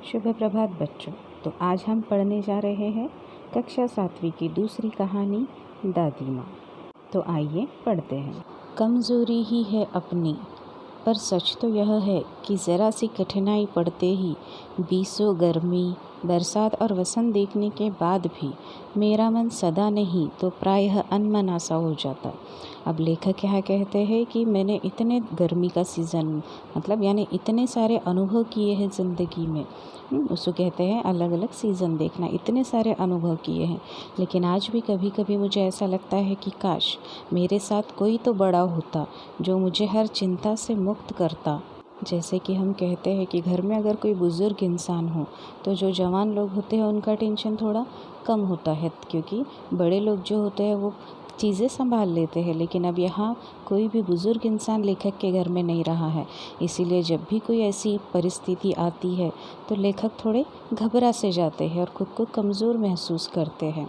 शुभ प्रभात बच्चों। तो आज हम पढ़ने जा रहे हैं कक्षा 7वीं की दूसरी कहानी दादी माँ। तो आइए पढ़ते हैं। कमज़ोरी ही है अपनी, पर सच तो यह है कि ज़रा सी कठिनाई पड़ते ही बीसों गर्मी, बरसात और वसंत देखने के बाद भी मेरा मन सदा नहीं तो प्रायः अनमना सा हो जाता। अब लेखक यहाँ कहते हैं कि मैंने इतने गर्मी का सीज़न यानी इतने सारे अनुभव किए हैं ज़िंदगी में। उसको कहते हैं अलग अलग सीज़न देखना, इतने सारे अनुभव किए हैं, लेकिन आज भी कभी कभी मुझे ऐसा लगता है कि काश मेरे साथ कोई तो बड़ा होता जो मुझे हर चिंता से मुक्त करता। जैसे कि हम कहते हैं कि घर में अगर कोई बुज़ुर्ग इंसान हो तो जो जवान लोग होते हैं उनका टेंशन थोड़ा कम होता है, क्योंकि बड़े लोग जो होते हैं वो चीज़ें संभाल लेते हैं। लेकिन अब यहाँ कोई भी बुज़ुर्ग इंसान लेखक के घर में नहीं रहा है, इसीलिए जब भी कोई ऐसी परिस्थिति आती है तो लेखक थोड़े घबरा से जाते हैं और खुद को कमज़ोर महसूस करते हैं।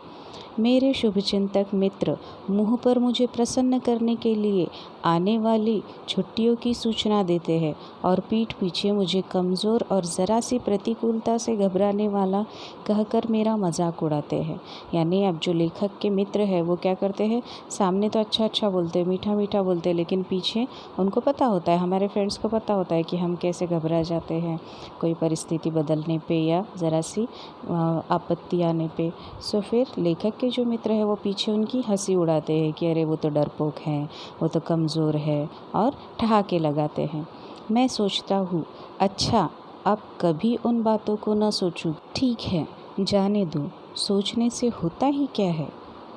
मेरे शुभचिंतक मित्र मुँह पर मुझे प्रसन्न करने के लिए आने वाली छुट्टियों की सूचना देते हैं और पीठ पीछे मुझे कमज़ोर और ज़रा सी प्रतिकूलता से घबराने वाला कहकर मेरा मजाक उड़ाते हैं। यानी अब जो लेखक के मित्र है वो क्या करते हैं, सामने तो अच्छा अच्छा बोलते, मीठा मीठा बोलते, लेकिन पीछे उनको पता होता है, हमारे फ्रेंड्स को पता होता है कि हम कैसे घबरा जाते हैं कोई परिस्थिति बदलने पे या ज़रा सी आपत्ति आने पे। सो फिर लेखक के जो मित्र है वो पीछे उनकी हंसी उड़ाते हैं कि अरे वो तो डरपोक है, वो तो कमज़ोर है, और ठहाके लगाते हैं। मैं सोचता हूँ अच्छा अब कभी उन बातों को न सोचूं। ठीक है, जाने दो, सोचने से होता ही क्या है।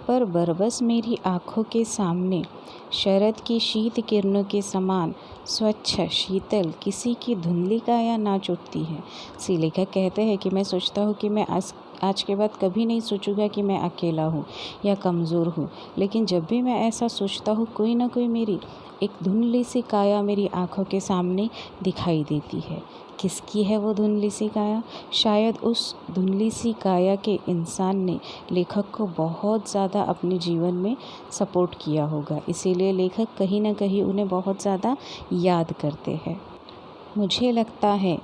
पर बरबस मेरी आँखों के सामने शरद की शीत किरणों के समान स्वच्छ शीतल किसी की धुंधली काया नाच उठती है। सी लेखक कहते हैं कि मैं सोचता हूँ कि मैं आज के बाद कभी नहीं सोचूंगा कि मैं अकेला हूँ या कमज़ोर हूँ, लेकिन जब भी मैं ऐसा सोचता हूँ कोई ना कोई मेरी एक धुंधली सी काया मेरी आँखों के सामने दिखाई देती है। किसकी है वो धुंधली सी काया? शायद उस धुंधली सी काया के इंसान ने लेखक को बहुत ज़्यादा अपने जीवन में सपोर्ट किया होगा, इसीलिए लेखक कहीं ना कहीं उन्हें बहुत ज़्यादा याद करते हैं। मुझे लगता है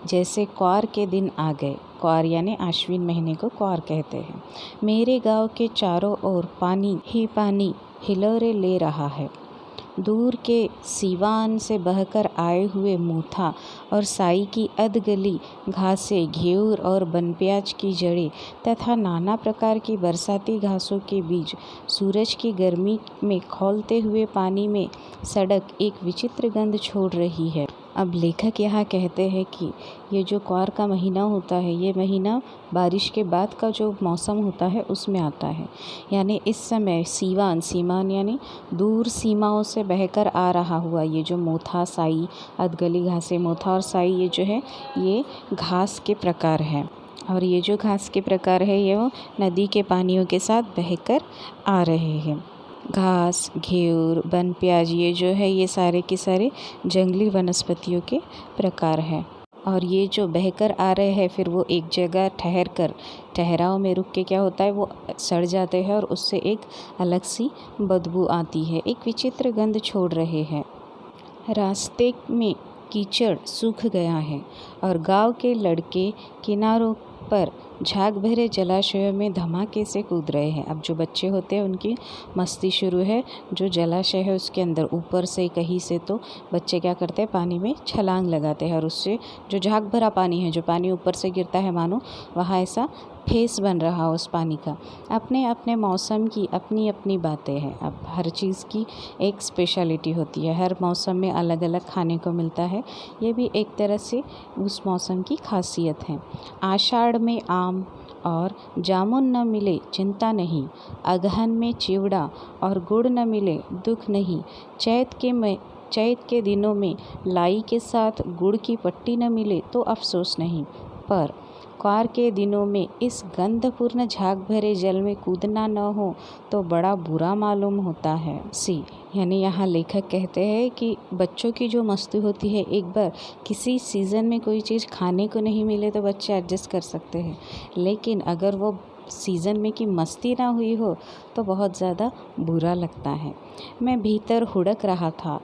जैसे क्वार के दिन आ गए। क्वार यानी आश्विन महीने को क्वार कहते हैं। मेरे गांव के चारों ओर पानी ही पानी हिलोरे ले रहा है। दूर के सीवान से बहकर आए हुए मूथा और साई की अधगली घासें, घेवर और बनप्याज की जड़ें तथा नाना प्रकार की बरसाती घासों के बीच सूरज की गर्मी में खौलते हुए पानी में सड़क एक विचित्र गंध छोड़ रही है। अब लेखक यहाँ कहते हैं कि ये जो क्वार का महीना होता है, ये महीना बारिश के बाद का जो मौसम होता है उसमें आता है। यानी इस समय सीमान यानी दूर सीमाओं से बहकर आ रहा हुआ ये जो मोथा साई अधगली घासें, मोथा और साई ये जो है ये घास के प्रकार हैं, और ये जो घास के प्रकार है ये वो नदी के पानियों के साथ बहकर आ रहे हैं। घास, घेवर, बनप्याज ये जो है ये सारे के सारे जंगली वनस्पतियों के प्रकार हैं, और ये जो बहकर आ रहे हैं फिर वो एक जगह ठहराव में रुक के क्या होता है वो सड़ जाते हैं और उससे एक अलग सी बदबू आती है, एक विचित्र गंध छोड़ रहे हैं। रास्ते में कीचड़ सूख गया है और गांव के लड़के किनारों पर झाग भरे जलाशयों में धमाके से कूद रहे हैं। अब जो बच्चे होते हैं उनकी मस्ती शुरू है, जो जलाशय है उसके अंदर ऊपर से कहीं से तो बच्चे क्या करते हैं पानी में छलांग लगाते हैं, और उससे जो झाग भरा पानी है, जो पानी ऊपर से गिरता है मानो वहाँ ऐसा फेस बन रहा उस पानी का। अपने अपने मौसम की अपनी अपनी बातें हैं। अब हर चीज़ की एक स्पेशलिटी होती है, हर मौसम में अलग अलग खाने को मिलता है, ये भी एक तरह से उस मौसम की खासियत है। आषाढ़ में आम और जामुन न मिले चिंता नहीं, अगहन में चिवड़ा और गुड़ न मिले दुख नहीं, चैत के दिनों में लाई के साथ गुड़ की पट्टी न मिले तो अफसोस नहीं, पर क्वार के दिनों में इस गंधपूर्ण झाग भरे जल में कूदना न हो तो बड़ा बुरा मालूम होता है। यानी यहाँ लेखक कहते हैं कि बच्चों की जो मस्ती होती है, एक बार किसी सीज़न में कोई चीज़ खाने को नहीं मिले तो बच्चे एडजस्ट कर सकते हैं, लेकिन अगर वो सीज़न में की मस्ती ना हुई हो तो बहुत ज़्यादा बुरा लगता है। मैं भीतर हुड़क रहा था।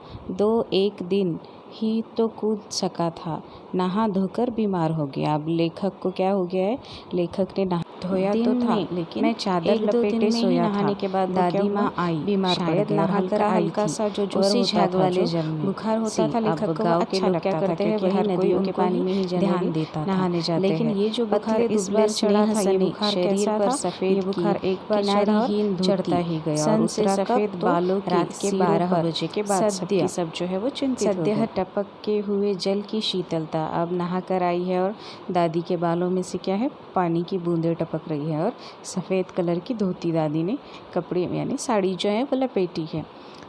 एक दिन ही तो कूद सका था, नहा धोकर बीमार हो गया। अब लेखक को क्या हो गया है, लेखक ने नहा धोया तो था, लेकिन मैं चादर लपेटे सोया था। के बाद दादी माँ आई, बीमार पड़ गई और हल्का सा जो उसी झाग वाले जल में बुखार होता था। लेखक को गाँव के लोग क्या करते हैं, वही नदियों के पानी में ही ध्यान देता नहाने जाते हैं। लेकिन ये जो बुखार इस बार चढ़ा था, ये बुखार शरीर पर सफेद सफेद एक बार किनारीहीन चढ़ता ही गया और उतरा सफेद बालों रात के 12 बजे के बाद सब जो है वो चिंतित हो गए। टपक के हुए जल की शीतलता, अब नहा कर आई है और दादी के बालों में से क्या है, पानी की बूंदें टपक रही है और सफ़ेद कलर की धोती दादी ने कपड़े यानी साड़ी जो है वो लपेटी है।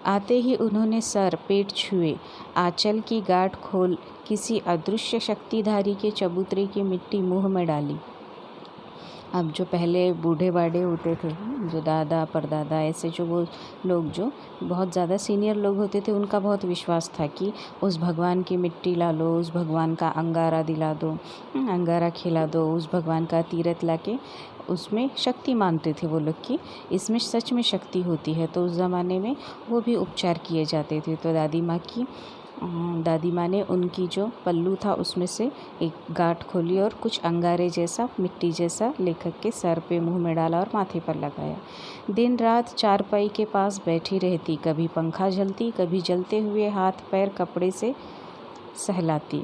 आते ही उन्होंने सर पेट छुए, आंचल की गांठ खोल किसी अदृश्य शक्तिधारी के चबूतरे की मिट्टी मुंह में डाली। अब जो पहले बूढ़े बाढ़े होते थे, जो दादा परदादा ऐसे जो वो लोग जो बहुत ज़्यादा सीनियर लोग होते थे, उनका बहुत विश्वास था कि उस भगवान की मिट्टी ला लो, उस भगवान का अंगारा दिला दो, अंगारा खिला दो, उस भगवान का तीरथ लाके उसमें शक्ति मानते थे वो लोग कि इसमें सच में शक्ति होती है। तो उस ज़माने में वो भी उपचार किए जाते थे। तो दादी माँ ने उनकी जो पल्लू था उसमें से एक गांठ खोली और कुछ अंगारे जैसा मिट्टी जैसा लेखक के सर पे मुंह में डाला और माथे पर लगाया। दिन रात चारपाई के पास बैठी रहती, कभी पंखा झलती, कभी जलते हुए हाथ पैर कपड़े से सहलाती,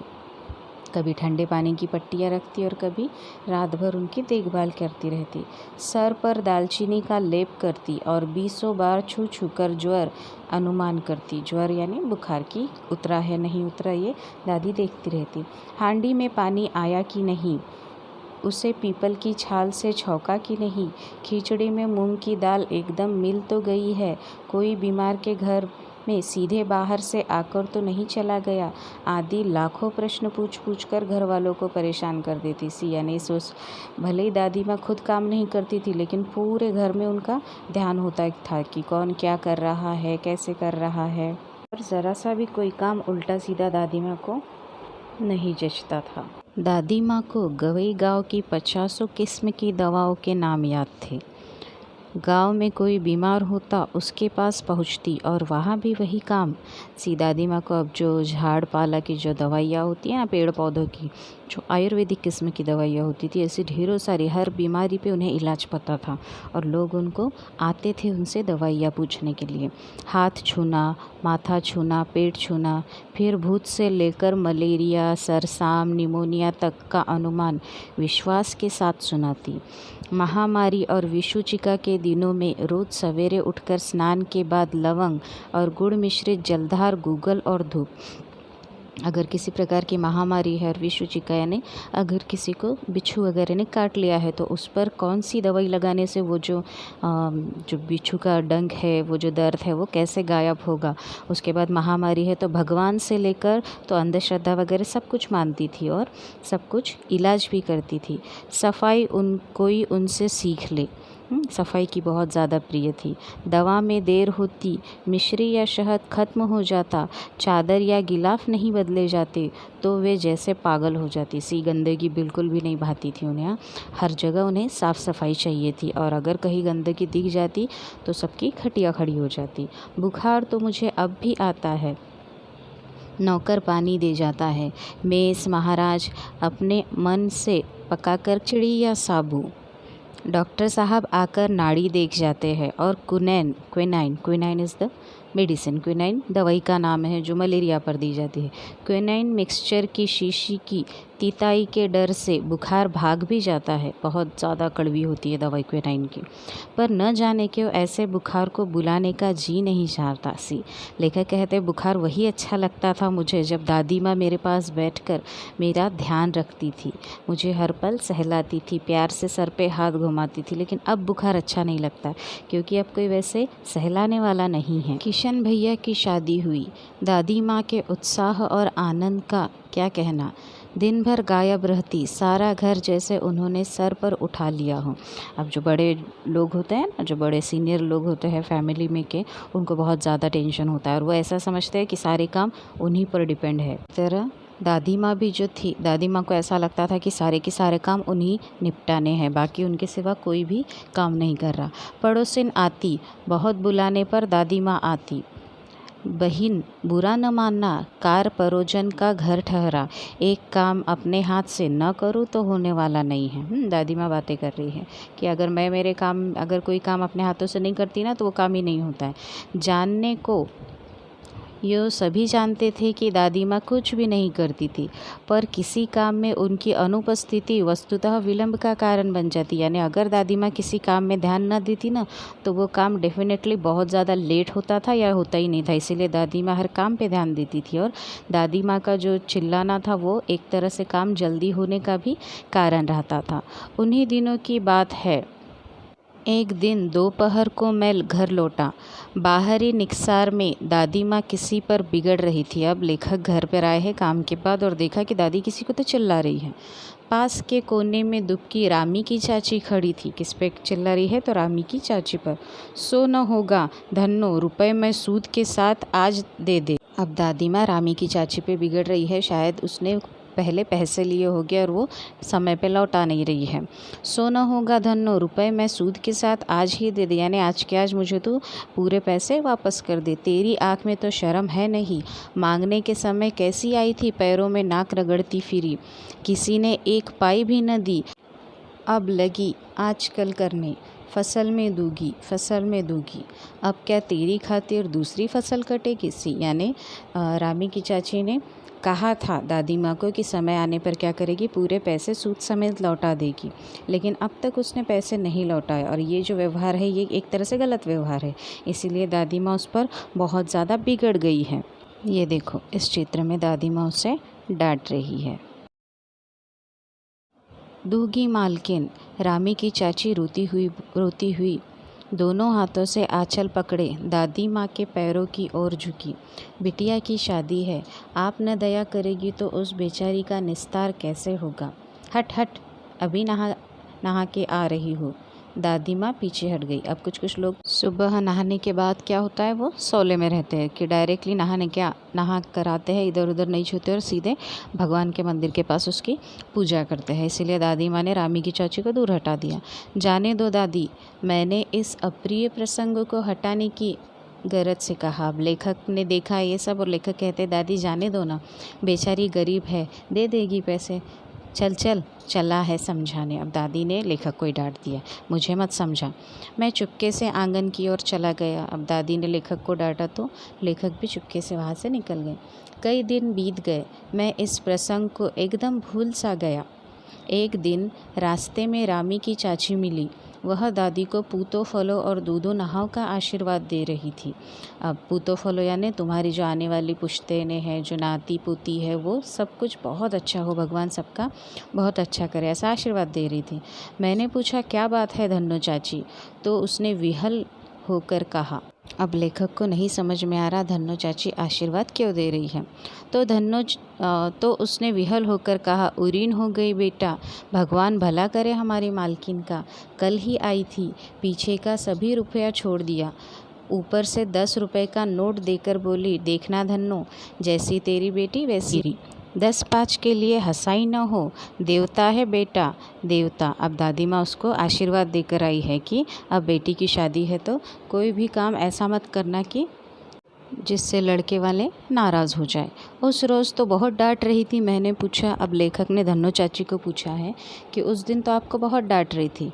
कभी ठंडे पानी की पट्टियाँ रखती और कभी रात भर उनकी देखभाल करती रहती। सर पर दालचीनी का लेप करती और 20 बार छू छू कर ज्वर अनुमान करती। ज्वर यानी बुखार की उतरा है नहीं उतरा, ये दादी देखती रहती। हांडी में पानी आया कि नहीं, उसे पीपल की छाल से छौंका कि नहीं, खिचड़ी में मूंग की दाल एकदम मिल तो गई है, कोई बीमार के घर में सीधे बाहर से आकर तो नहीं चला गया, आदि लाखों प्रश्न पूछ कर घर वालों को परेशान कर देती थी। यानी भले ही दादी माँ खुद काम नहीं करती थी, लेकिन पूरे घर में उनका ध्यान होता था कि कौन क्या कर रहा है, कैसे कर रहा है, और ज़रा सा भी कोई काम उल्टा सीधा दादी माँ को नहीं जचता था। दादी माँ को गवई गाँव की 50 किस्म की दवाओं के नाम याद थे। गांव में कोई बीमार होता उसके पास पहुंचती और वहाँ भी वही काम। सी दादी माँ को अब जो झाड़ पाला की जो दवाइयाँ होती हैं, पेड़ पौधों की जो आयुर्वेदिक किस्म की दवाइयाँ होती थी, ऐसी ढेरों सारी, हर बीमारी पे उन्हें इलाज पता था और लोग उनको आते थे उनसे दवाइयाँ पूछने के लिए। हाथ छूना, माथा छूना, पेट छूना, फिर भूत से लेकर मलेरिया, सरसाम, निमोनिया तक का अनुमान विश्वास के साथ सुनाती। महामारी और विषुचिका के दिनों में रोज़ सवेरे उठकर स्नान के बाद लवंग और गुड़ मिश्रित जलधार, गूगल और धूप। अगर किसी प्रकार की महामारी है और विषुचिका यानी अगर किसी को बिच्छू वगैरह ने काट लिया है तो उस पर कौन सी दवाई लगाने से वो जो बिच्छू का डंक है, वो जो दर्द है, वो कैसे गायब होगा। उसके बाद महामारी है तो भगवान से लेकर तो अंधश्रद्धा वगैरह सब कुछ मानती थी और सब कुछ इलाज भी करती थी। सफाई कोई उनसे सीख ले, सफाई की बहुत ज़्यादा प्रिय थी। दवा में देर होती, मिश्री या शहद खत्म हो जाता, चादर या गिलाफ नहीं बदले जाते तो वे जैसे पागल हो जाती। सी गंदगी बिल्कुल भी नहीं भाती थी उन्हें। हर जगह उन्हें साफ़ सफाई चाहिए थी और अगर कहीं गंदगी दिख जाती तो सबकी खटिया खड़ी हो जाती। बुखार तो मुझे अब भी आता है, नौकर पानी दे जाता है, मेस महाराज अपने मन से पकाकर खिचड़ी या साबू, डॉक्टर साहब आकर नाड़ी देख जाते हैं और quinine is the medicine, quinine दवाई का नाम है जो मलेरिया पर दी जाती है। क्विनाइन मिक्सचर की शीशी की तीताई के डर से बुखार भाग भी जाता है। बहुत ज़्यादा कड़वी होती है दवाई क्विनाइन की, पर न जाने क्यों ऐसे बुखार को बुलाने का जी नहीं चाहता सी। लेखक कहते बुखार वही अच्छा लगता था मुझे जब दादी माँ मेरे पास बैठकर मेरा ध्यान रखती थी, मुझे हर पल सहलाती थी, प्यार से सर पे हाथ घुमाती थी। लेकिन अब बुखार अच्छा नहीं लगता क्योंकि अब कोई वैसे सहलाने वाला नहीं है। किशन भैया की शादी हुई, दादी माँ के उत्साह और आनंद का क्या कहना। दिन भर गायब रहती, सारा घर जैसे उन्होंने सर पर उठा लिया हो। अब जो बड़े लोग होते हैं ना, जो बड़े सीनियर लोग होते हैं फैमिली में के, उनको बहुत ज़्यादा टेंशन होता है और वो ऐसा समझते हैं कि सारे काम उन्हीं पर डिपेंड है। तरह दादी माँ भी जो थी, दादी माँ को ऐसा लगता था कि सारे के सारे काम उन्हीं निपटाने हैं, बाकी उनके सिवा कोई भी काम नहीं कर रहा। पड़ोसिन आती, बहुत बुलाने पर दादी माँ आती, बहिन बुरा न मानना, कार परोजन का घर ठहरा। एक काम अपने हाथ से न करूँ तो होने वाला नहीं है। दादी माँ बातें कर रही है कि अगर कोई काम अपने हाथों से नहीं करती ना तो वो काम ही नहीं होता है। जानने को यो सभी जानते थे कि दादी माँ कुछ भी नहीं करती थी, पर किसी काम में उनकी अनुपस्थिति वस्तुतः विलंब का कारण बन जाती। यानी अगर दादी माँ किसी काम में ध्यान न देती ना तो वो काम डेफिनेटली बहुत ज़्यादा लेट होता था या होता ही नहीं था। इसीलिए दादी माँ हर काम पे ध्यान देती थी और दादी माँ का जो चिल्लाना था वो एक तरह से काम जल्दी होने का भी कारण रहता था। उन्हीं दिनों की बात है। एक दिन दोपहर को मैं घर लौटा। बाहरी निकसार में दादी माँ किसी पर बिगड़ रही थी। अब लेखक घर पर आए हैं काम के बाद और देखा कि दादी किसी को तो चिल्ला रही है। पास के कोने में दुबकी रामी की चाची खड़ी थी। किस पे चिल्ला रही है? तो रामी की चाची पर। सो न होगा धन्नो, रुपए मैं सूद के साथ आज दे दे। अब दादी माँ रामी की चाची पे बिगड़ रही है। शायद उसने पहले पैसे लिए हो गए और वो समय पे लौटा नहीं रही है। सो न होगा धन्नो, रुपए मैं सूद के साथ आज ही दे दे। यानी आज के आज मुझे तो पूरे पैसे वापस कर दे। तेरी आँख में तो शर्म है नहीं? मांगने के समय कैसी आई थी, पैरों में नाक रगड़ती फिरी। किसी ने एक पाई भी न दी। अब लगी आजकल करने, फसल में दूगी। अब क्या तेरी खातिर दूसरी फसल कटेगी सी? यानी रामी की चाची ने कहा था दादी माँ को कि समय आने पर क्या करेगी, पूरे पैसे सूद समेत लौटा देगी, लेकिन अब तक उसने पैसे नहीं लौटाए। और ये जो व्यवहार है ये एक तरह से गलत व्यवहार है, इसीलिए दादी माँ उस पर बहुत ज़्यादा बिगड़ गई है। ये देखो इस चित्र में दादी माँ उसे डांट रही है। दूगी मालकिन, रामी की चाची रोती हुई दोनों हाथों से आंचल पकड़े दादी माँ के पैरों की ओर झुकी। बिटिया की शादी है, आप न दया करेगी तो उस बेचारी का निस्तार कैसे होगा? हट हट, अभी नहा के आ रही हो। दादी माँ पीछे हट गई। अब कुछ लोग सुबह नहाने के बाद क्या होता है वो सोले में रहते हैं कि डायरेक्टली नहा कर आते हैं, इधर उधर नहीं छूते और सीधे भगवान के मंदिर के पास उसकी पूजा करते हैं। इसीलिए दादी माँ ने रामी की चाची को दूर हटा दिया। जाने दो दादी, मैंने इस अप्रिय प्रसंग को हटाने की गरज से कहा। अब लेखक ने देखा ये सब और लेखक कहते दादी जाने दो ना, बेचारी गरीब है, दे देगी पैसे। चला है समझाने। अब दादी ने लेखक को ही डांट दिया, मुझे मत समझा। मैं चुपके से आंगन की ओर चला गया। अब दादी ने लेखक को डांटा तो लेखक भी चुपके से वहाँ से निकल गए। कई दिन बीत गए, मैं इस प्रसंग को एकदम भूल सा गया। एक दिन रास्ते में रामी की चाची मिली। वह दादी को पूतो फलो और दूधो नहाव का आशीर्वाद दे रही थी। अब पूतो फलो यानी तुम्हारी जो आने वाली पुश्तैनें हैं, जो नाती पोती है, वो सब कुछ बहुत अच्छा हो, भगवान सबका बहुत अच्छा करे, ऐसा आशीर्वाद दे रही थी। मैंने पूछा क्या बात है धन्नो चाची? तो उसने विहल होकर कहा। अब लेखक को नहीं समझ में आ रहा धन्नो चाची आशीर्वाद क्यों दे रही है। तो उसने विहल होकर कहा, उरीन हो गई बेटा, भगवान भला करे हमारी मालकिन का। कल ही आई थी, पीछे का सभी रुपया छोड़ दिया, ऊपर से 10 रुपए का नोट देकर बोली, देखना धन्नो, जैसी तेरी बेटी वैसी 10-5 के लिए हंसाई न हो, देवता है बेटा, देवता। अब दादी माँ उसको आशीर्वाद देकर आई है कि अब बेटी की शादी है तो कोई भी काम ऐसा मत करना कि जिससे लड़के वाले नाराज़ हो जाए। उस रोज़ तो बहुत डांट रही थी। मैंने पूछा, अब लेखक ने धन्नो चाची को पूछा है कि उस दिन तो आपको बहुत डांट रही थी।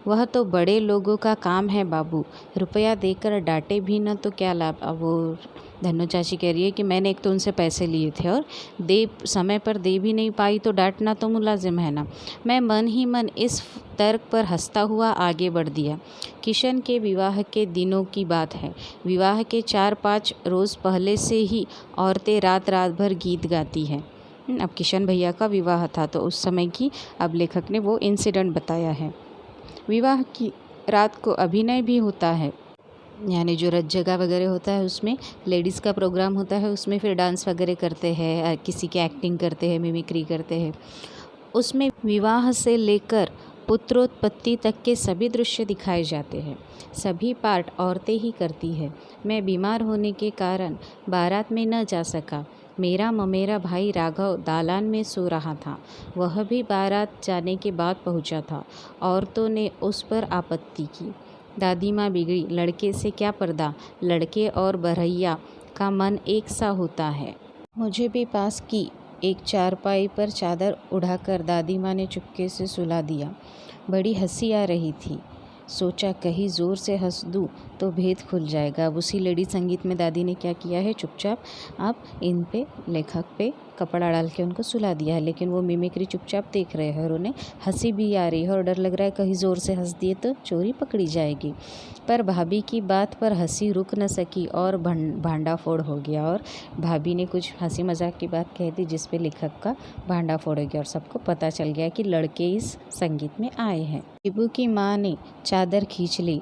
वह तो बड़े लोगों का काम है बाबू, रुपया देकर डांटे भी न तो क्या लाभ। अब वो धन्नो चाची कह रही है कि मैंने एक तो उनसे पैसे लिए थे और समय पर दे भी नहीं पाई तो डांटना तो मुलाजिम है ना। मैं मन ही मन इस तर्क पर हंसता हुआ आगे बढ़ दिया। किशन के विवाह के दिनों की बात है। विवाह के 4-5 रोज़ पहले से ही औरतें रात रात भर गीत गाती हैं। अब किशन भैया का विवाह था तो उस समय की अब लेखक ने वो इंसिडेंट बताया है। विवाह की रात को अभिनय भी होता है, यानी जो रत जगह वगैरह होता है उसमें लेडीज़ का प्रोग्राम होता है, उसमें फिर डांस वगैरह करते हैं, किसी की एक्टिंग करते हैं, मिमिक्री करते हैं। उसमें विवाह से लेकर पुत्रोत्पत्ति तक के सभी दृश्य दिखाए जाते हैं। सभी पार्ट औरतें ही करती है। मैं बीमार होने के कारण बारात में न जा सका। मेरा ममेरा भाई राघव दालान में सो रहा था। वह भी बारात जाने के बाद पहुंचा था। औरतों ने उस पर आपत्ति की। दादी माँ बिगड़ी, लड़के से क्या पर्दा, लड़के और बरहैया का मन एक सा होता है। मुझे भी पास की एक चारपाई पर चादर उड़ाकर दादी माँ ने चुपके से सुला दिया। बड़ी हंसी आ रही थी। सोचा कहीं ज़ोर से हंस दूँ तो भेद खुल जाएगा। अब उसी लेडी संगीत में दादी ने क्या किया है, चुपचाप अब इन पे लेखक पे कपड़ा डाल के उनको सुला दिया है, लेकिन वो मिमिक्री चुपचाप देख रहे हैं और उन्हें हंसी भी आ रही है और डर लग रहा है कहीं ज़ोर से हंस दिए तो चोरी पकड़ी जाएगी। पर भाभी की बात पर हंसी रुक न सकी और भांडाफोड़ हो गया और भाभी ने कुछ हंसी मजाक की बात कह दी जिस पे लेखक का भांडाफोड़ हो गया और सबको पता चल गया कि लड़के इस संगीत में आए हैं। टीबू की माँ ने चादर खींच ली।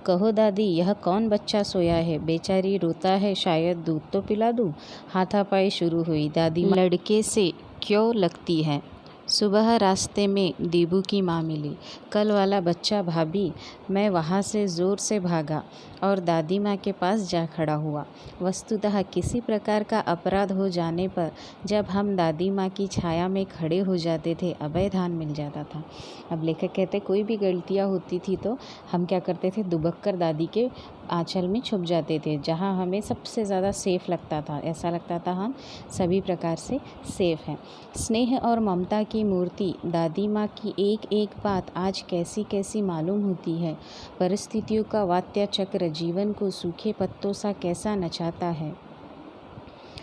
कहो दादी, यह कौन बच्चा सोया है? बेचारी रोता है, शायद दूध तो पिला दूँ। हाथापाई शुरू हुई। दादी लड़के से क्यों लगती है? सुबह रास्ते में दीबू की माँ मिली। कल वाला बच्चा भाभी। मैं वहाँ से ज़ोर से भागा और दादी माँ के पास जा खड़ा हुआ। वस्तुतः किसी प्रकार का अपराध हो जाने पर जब हम दादी माँ की छाया में खड़े हो जाते थे अभय दान मिल जाता था। अब लेखक कहते कोई भी गलतियाँ होती थी तो हम क्या करते थे, दुबक कर दादी के आंचल में छुप जाते थे, जहाँ हमें सबसे ज़्यादा सेफ लगता था। ऐसा लगता था हम सभी प्रकार से सेफ हैं। स्नेह और ममता की मूर्ति दादी माँ की एक एक बात आज कैसी कैसी मालूम होती है। परिस्थितियों का वात्या चक्र जीवन को सूखे पत्तों सा कैसा नचाता है,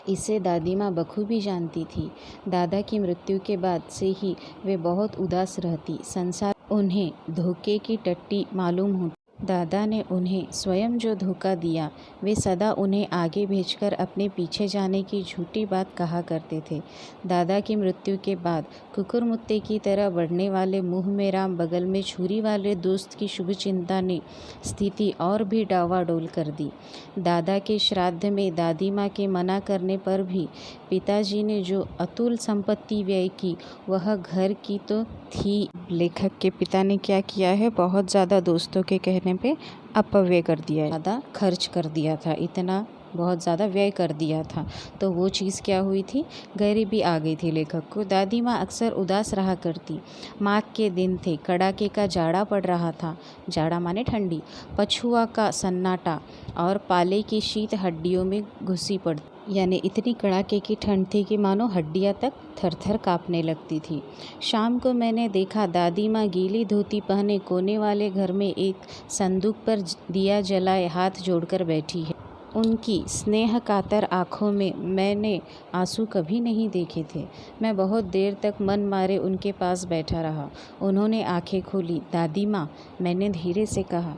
इसे दादी माँ बखूबी जानती थी। दादा की मृत्यु के बाद से ही वे बहुत उदास रहती। संसार उन्हें धोखे की टट्टी मालूम होती। दादा ने उन्हें स्वयं जो धोखा दिया, वे सदा उन्हें आगे भेजकर अपने पीछे जाने की झूठी बात कहा करते थे। दादा की मृत्यु के बाद कुकुरमुत्ते की तरह बढ़ने वाले मुँह में राम बगल में छुरी वाले दोस्त की शुभ चिंता ने स्थिति और भी डावाडोल कर दी। दादा के श्राद्ध में दादी माँ के मना करने पर भी पिताजी ने जो अतुल संपत्ति व्यय की वह घर की तो थी। लेखक के पिता ने क्या किया है, बहुत ज़्यादा दोस्तों के कहने पे अपव्यय कर दिया है, ज़्यादा खर्च कर दिया था, इतना बहुत ज़्यादा व्यय कर दिया था। तो वो चीज़ क्या हुई थी, गरीबी आ गई थी लेखक को। दादी माँ अक्सर उदास रहा करती। माघ के दिन थे, कड़ाके का जाड़ा पड़ रहा था। जाड़ा माने ठंडी। पछुआ का सन्नाटा और पाले की शीत हड्डियों में घुसी पड़ती, यानी इतनी कड़ाके की ठंड थी कि मानो हड्डियाँ तक थर-थर काँपने लगती थी। शाम को मैंने देखा दादी माँ गीली धोती पहने कोने वाले घर में एक संदूक पर दिया जलाए हाथ जोड़कर बैठी है। उनकी स्नेह कातर आँखों में मैंने आंसू कभी नहीं देखे थे। मैं बहुत देर तक मन मारे उनके पास बैठा रहा। उन्होंने आंखें खोली। दादी माँ, मैंने धीरे से कहा,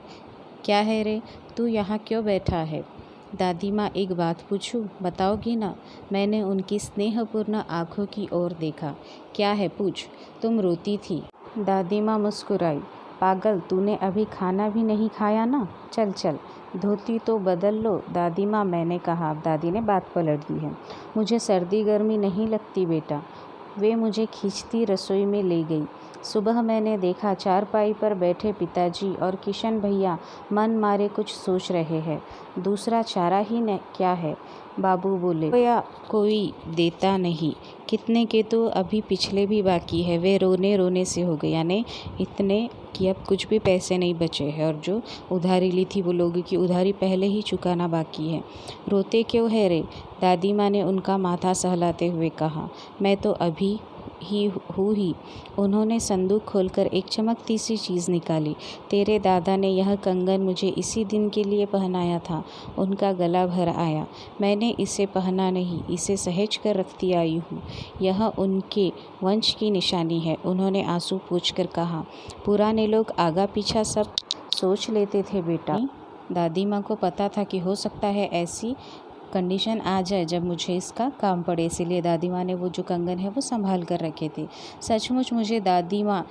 क्या है रे, तू यहाँ क्यों बैठा है? दादी माँ, एक बात पूछूं, बताओगी ना? मैंने उनकी स्नेहपूर्ण आँखों की ओर देखा। क्या है, पूछ। तुम रोती थी। दादी माँ मुस्कुराई। पागल, तूने अभी खाना भी नहीं खाया ना? चल चल, धोती तो बदल लो। दादी माँ, मैंने कहा। अब दादी ने बात पलट दी है। मुझे सर्दी गर्मी नहीं लगती बेटा। वे मुझे खींचती रसोई में ले गई। सुबह मैंने देखा चारपाई पर बैठे पिताजी और किशन भैया मन मारे कुछ सोच रहे हैं। दूसरा चारा ही न क्या है, बाबू बोले, या कोई देता नहीं। कितने के तो अभी पिछले भी बाकी है। वे रोने रोने से हो गए, यानी इतने कि अब कुछ भी पैसे नहीं बचे हैं और जो उधारी ली थी वो लोगों की उधारी पहले ही चुकाना बाकी है। रोते क्यों है रे? दादी माँ ने उनका माथा सहलाते हुए कहा। मैं तो अभी ही हूँ ही। उन्होंने संदूक खोलकर एक चमकती सी चीज़ निकाली। तेरे दादा ने यह कंगन मुझे इसी दिन के लिए पहनाया था। उनका गला भर आया। मैंने इसे पहना नहीं, इसे सहेज कर रखती आई हूँ। यह उनके वंश की निशानी है। उन्होंने आंसू पोंछकर कहा। पुराने लोग आगा पीछा सब सोच लेते थे बेटा। दादी माँ को पता था कि हो सकता है ऐसी कंडीशन आ जाए जब मुझे इसका काम पड़े, इसीलिए दादी माँ ने वो जो कंगन है वो संभाल कर रखे थे। सचमुच मुझे दादी माँ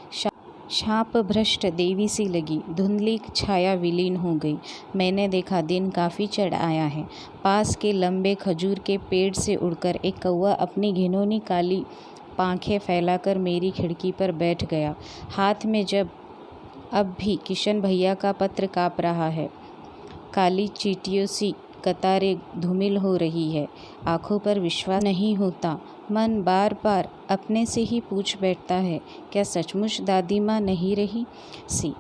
शाप भ्रष्ट देवी सी लगी। धुंधली छाया विलीन हो गई। मैंने देखा दिन काफ़ी चढ़ आया है। पास के लंबे खजूर के पेड़ से उड़कर एक कौवा अपनी घिनौनी काली पांखें फैलाकर मेरी खिड़की पर बैठ गया। हाथ में जब अब भी किशन भैया का पत्र काँप रहा है। काली चींटियों सी कतारें धूमिल हो रही है। आंखों पर विश्वास नहीं होता। मन बार बार अपने से ही पूछ बैठता है, क्या सचमुच दादी माँ नहीं रही सी?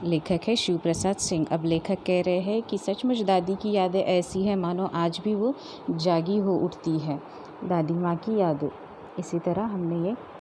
लेखक है शिव प्रसाद सिंह। अब लेखक कह रहे हैं कि सचमुच दादी की यादें ऐसी हैं मानो आज भी वो जागी हो उठती है, दादी माँ की यादें। इसी तरह हमने ये